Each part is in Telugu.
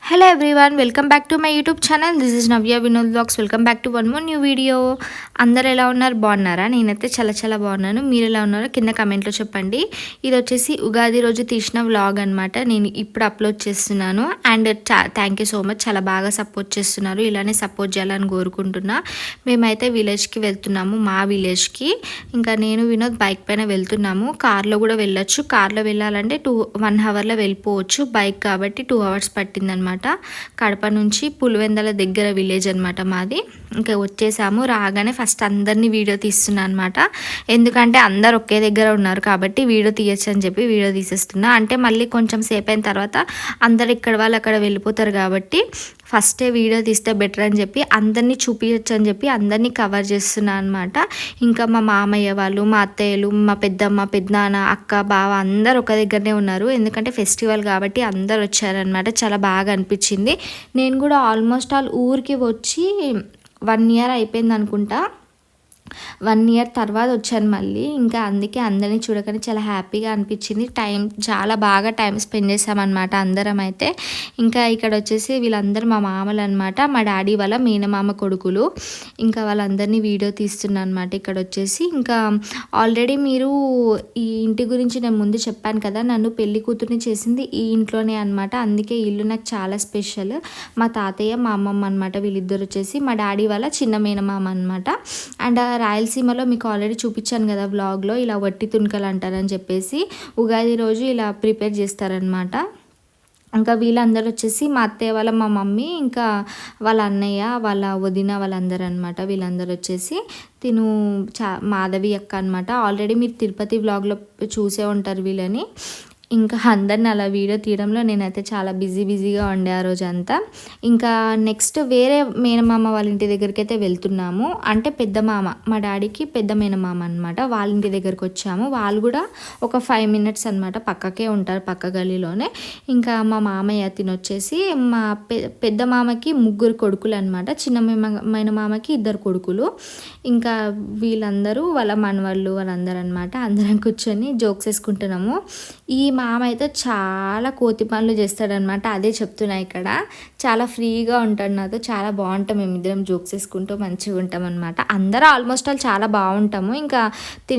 Hello everyone, welcome back to my YouTube channel. This is Navya Vinod Vlogs. Welcome back to one more new video. అందరు ఎలా ఉన్నారు, బాగున్నారా? నేనైతే చాలా బాగున్నాను. మీరు ఎలా ఉన్నారో కింద కమెంట్లో చెప్పండి. ఇది వచ్చేసి ఉగాది రోజు తీసిన వ్లాగ్ అనమాట. నేను ఇప్పుడు అప్లోడ్ చేస్తున్నాను. And thank you so much, చాలా బాగా సపోర్ట్ చేస్తున్నారు. ఇలానే సపోర్ట్ చేయాలని కోరుకుంటున్నా. మేమైతే విలేజ్కి వెళ్తున్నాము, మా విలేజ్కి. ఇంకా నేను వినోద్ బైక్ పైన వెళ్తున్నాము. కార్లో కూడా వెళ్ళొచ్చు. కార్లో వెళ్ళాలంటే 1 అవర్లో వెళ్ళిపోవచ్చు. బైక్ కాబట్టి 2 అవర్స్ పట్టిందనమాట. కడప నుంచి పులివెందల దగ్గర విలేజ్ అనమాట మాది. ఇంకా వచ్చేసాము. రాగానే ఫస్ట్ అందరినీ వీడియో తీస్తున్నా అనమాట. ఎందుకంటే అందరు ఒకే దగ్గర ఉన్నారు కాబట్టి వీడియో తీయచ్చు అని చెప్పి వీడియో తీసేస్తున్నా. అంటే మళ్ళీ కొంచెం సేపు అయిన తర్వాత అందరు ఇక్కడ వాళ్ళు అక్కడ వెళ్ళిపోతారు కాబట్టి ఫస్టే వీడియో తీస్తే బెటర్ అని చెప్పి అందరినీ చూపించచ్చు అని చెప్పి అందరినీ కవర్ చేస్తున్నా అనమాట. ఇంకా మా మామయ్య వాళ్ళు, మా అత్తయ్యలు, మా పెద్దమ్మ, పెద్దనాన్న, అక్క, బావ అందరు ఒక దగ్గరనే ఉన్నారు. ఎందుకంటే ఫెస్టివల్ కాబట్టి అందరు వచ్చారనమాట. చాలా బాగా అనిపించింది. నేను కూడా ఆల్మోస్ట్ ఊరికి వచ్చి 1 ఇయర్ అయిపోయింది అనుకుంటా. 1 ఇయర్ తర్వాత వచ్చాను మళ్ళీ. ఇంకా అందుకే అందరినీ చూడగానే చాలా హ్యాపీగా అనిపించింది. చాలా బాగా టైం స్పెండ్ చేసామన్నమాట అందరం అయితే. ఇంకా ఇక్కడ వచ్చేసి వీళ్ళందరూ మా మామలు అనమాట, మా డాడీ వాళ్ళ మేనమామ కొడుకులు. ఇంకా వాళ్ళందరినీ వీడియో తీస్తున్నాను అనమాట. ఇక్కడ వచ్చేసి ఇంకా ఆల్రెడీ మీరు ఈ ఇంటి గురించి నేను ముందు చెప్పాను కదా, నన్ను పెళ్లి కూతుర్ని చేసింది ఈ ఇంట్లోనే అనమాట. అందుకే ఈ ఇల్లు నాకు చాలా స్పెషల్. మా తాతయ్య, మా అమ్మమ్మ అనమాట. వీళ్ళిద్దరు వచ్చేసి మా డాడీ వాళ్ళ చిన్న మేనమామ అనమాట. అండ్ రాయలసీమలో మీకు ఆల్రెడీ చూపించాను కదా వ్లాగ్లో, ఇలా వట్టి తుణుకలు అంటారని చెప్పేసి ఉగాది రోజు ఇలా ప్రిపేర్ చేస్తారనమాట. ఇంకా వీళ్ళందరూ వచ్చేసి మా అత్తయ్య వాళ్ళ, మా మమ్మీ, ఇంకా వాళ్ళ అన్నయ్య, వాళ్ళ వదిన, వాళ్ళందరూ అనమాట. వీళ్ళందరూ వచ్చేసి మాధవి అక్క అనమాట. ఆల్రెడీ మీరు తిరుపతి వ్లాగ్లో చూసే ఉంటారు వీళ్ళని. ఇంకా అందరిని అలా వీడియో తీయడంలో నేనైతే చాలా బిజీగా ఉండే ఆ రోజంతా. ఇంకా నెక్స్ట్ వేరే మేనమామ వాళ్ళ ఇంటి దగ్గరికి అయితే వెళ్తున్నాము. అంటే పెద్ద మామ, మా డాడీకి పెద్ద మేనమామ అనమాట. వాళ్ళ ఇంటి దగ్గరికి వచ్చాము. వాళ్ళు కూడా ఒక 5 మినిట్స్ అనమాట, పక్కకే ఉంటారు, పక్క గల్లీలోనే. ఇంకా మా మామయ్య తినొచ్చేసి మా పెద్ద మామకి 3 కొడుకులు అనమాట, చిన్న మేనమామకి 2 కొడుకులు. ఇంకా వీళ్ళందరూ వాళ్ళ మనవాళ్ళు వాళ్ళందరూ అనమాట. అందరం కూర్చొని జోక్స్ వేసుకుంటున్నాము. ఈ మామ అయితే చాలా కోతి పనులు చేస్తాడనమాట. అదే చెప్తున్నా, ఇక్కడ చాలా ఫ్రీగా ఉంటాడు నాతో. చాలా బాగుంటాం, మేమిద్దరం జోక్స్ వేసుకుంటూ మంచిగా ఉంటాం అనమాట. అందరూ ఆల్మోస్ట్ చాలా బాగుంటాము. ఇంకా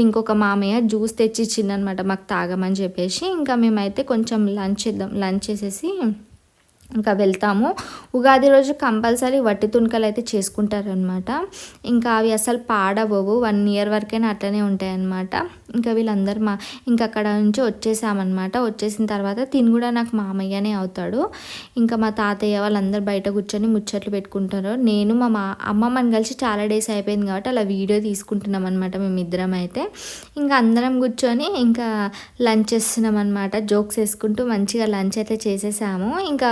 ఇంకొక మామయ్య జ్యూస్ తెచ్చి ఇచ్చిందనమాట మాకు తాగమని చెప్పేసి. ఇంకా మేమైతే కొంచెం లంచ్ చేసేసి ఇంకా వెళ్తాము. ఉగాది రోజు కంపల్సరీ వట్టి తుణుకలు అయితే చేసుకుంటారనమాట. ఇంకా అవి అసలు పాడవవు, 1 ఇయర్ వరకైనా అట్లనే ఉంటాయన్నమాట. ఇంకా వీళ్ళందరూ ఇంకా అక్కడ నుంచి వచ్చేసామన్నమాట. వచ్చేసిన తర్వాత కూడా నాకు మామయ్యనే అవుతాడు. ఇంకా మా తాతయ్య వాళ్ళందరూ బయట కూర్చొని ముచ్చట్లు పెట్టుకుంటారు. నేను మా అమ్మమ్మని కలిసి చాలా డేస్ అయిపోయింది కాబట్టి అలా వీడియో తీసుకుంటున్నాం అనమాట మేమిద్దరం అయితే. ఇంకా అందరం కూర్చొని ఇంకా లంచ్ చేస్తున్నాం అనమాట. జోక్స్ వేసుకుంటూ మంచిగా లంచ్ అయితే చేసేసాము. ఇంకా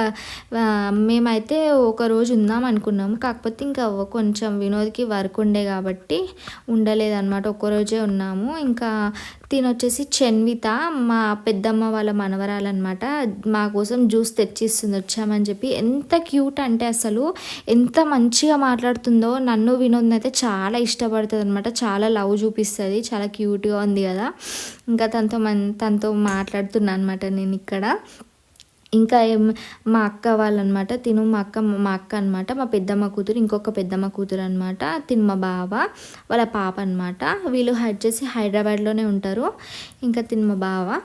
మేమైతే ఒకరోజు ఉందాం అనుకున్నాము. కాకపోతే ఇంకా కొంచెం వినోద్కి వర్క్ ఉండే కాబట్టి ఉండలేదన్నమాట. ఒక్కరోజే ఉన్నాము. ఇంకా వచ్చేసి చెన్విత, మా పెద్దమ్మ వాళ్ళ మనవరాలన్నమాట, మా కోసం జ్యూస్ తెచ్చిస్తుంది వచ్చామని చెప్పి. ఎంత క్యూట్ అంటే అసలు ఎంత మంచిగా మాట్లాడుతుందో. నన్ను వినోద్ని అయితే చాలా ఇష్టపడుతుంది అనమాట. చాలా లవ్ చూపిస్తుంది. చాలా క్యూట్గా ఉంది కదా. ఇంకా తనతో మాట్లాడుతున్నా అనమాట నేను ఇక్కడ. ఇంకా మా అక్క వాళ్ళనమాట. మా అక్క అనమాట, మా పెద్దమ్మ కూతురు, ఇంకొక పెద్దమ్మ కూతురు అనమాట. మా బావ వాళ్ళ పాప అనమాట. వీళ్ళు వచ్చేసి హైదరాబాద్లోనే ఉంటారు. ఇంకా మా బావ.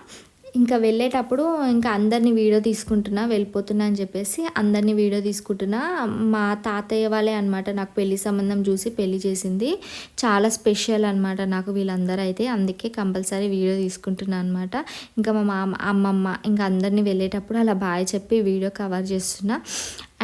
ఇంకా వెళ్ళేటప్పుడు ఇంకా అందరినీ వీడియో తీసుకుంటున్నా, వెళ్ళిపోతున్నా అని చెప్పేసి అందరినీ వీడియో తీసుకుంటున్నా. మా తాతయ్య వాళ్ళే అనమాట నాకు పెళ్లి సంబంధం చూసి పెళ్లి చేసింది. చాలా స్పెషల్ అనమాట నాకు వీళ్ళందరూ అయితే. అందుకే కంపల్సరీ వీడియో తీసుకుంటున్నా అనమాట. ఇంకా మా అమ్మమ్మ ఇంకా అందరినీ వెళ్ళేటప్పుడు అలా బాయ్ చెప్పి వీడియో కవర్ చేస్తున్నా.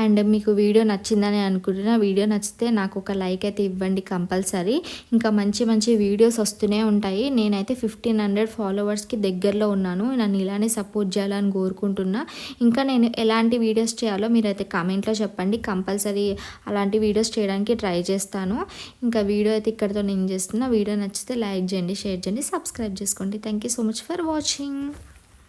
అండ్ మీకు వీడియో నచ్చిందని అనుకుంటున్నా. వీడియో నచ్చితే నాకు ఒక లైక్ అయితే ఇవ్వండి కంపల్సరీ. ఇంకా మంచి వీడియోస్ వస్తూనే ఉంటాయి. నేనైతే 1500 ఫాలోవర్స్కి దగ్గరలో ఉన్నాను. నన్ను ఇలానే సపోర్ట్ చేయాలని కోరుకుంటున్నా. ఇంకా నేను ఎలాంటి వీడియోస్ చేయాలో మీరైతే కామెంట్లో చెప్పండి. కంపల్సరీ అలాంటి వీడియోస్ చేయడానికి ట్రై చేస్తాను. ఇంకా వీడియో అయితే ఇక్కడితో నేను చేస్తున్నా. వీడియో నచ్చితే లైక్ చేయండి, షేర్ చేయండి, సబ్స్క్రైబ్ చేసుకోండి. Thank you so much for watching.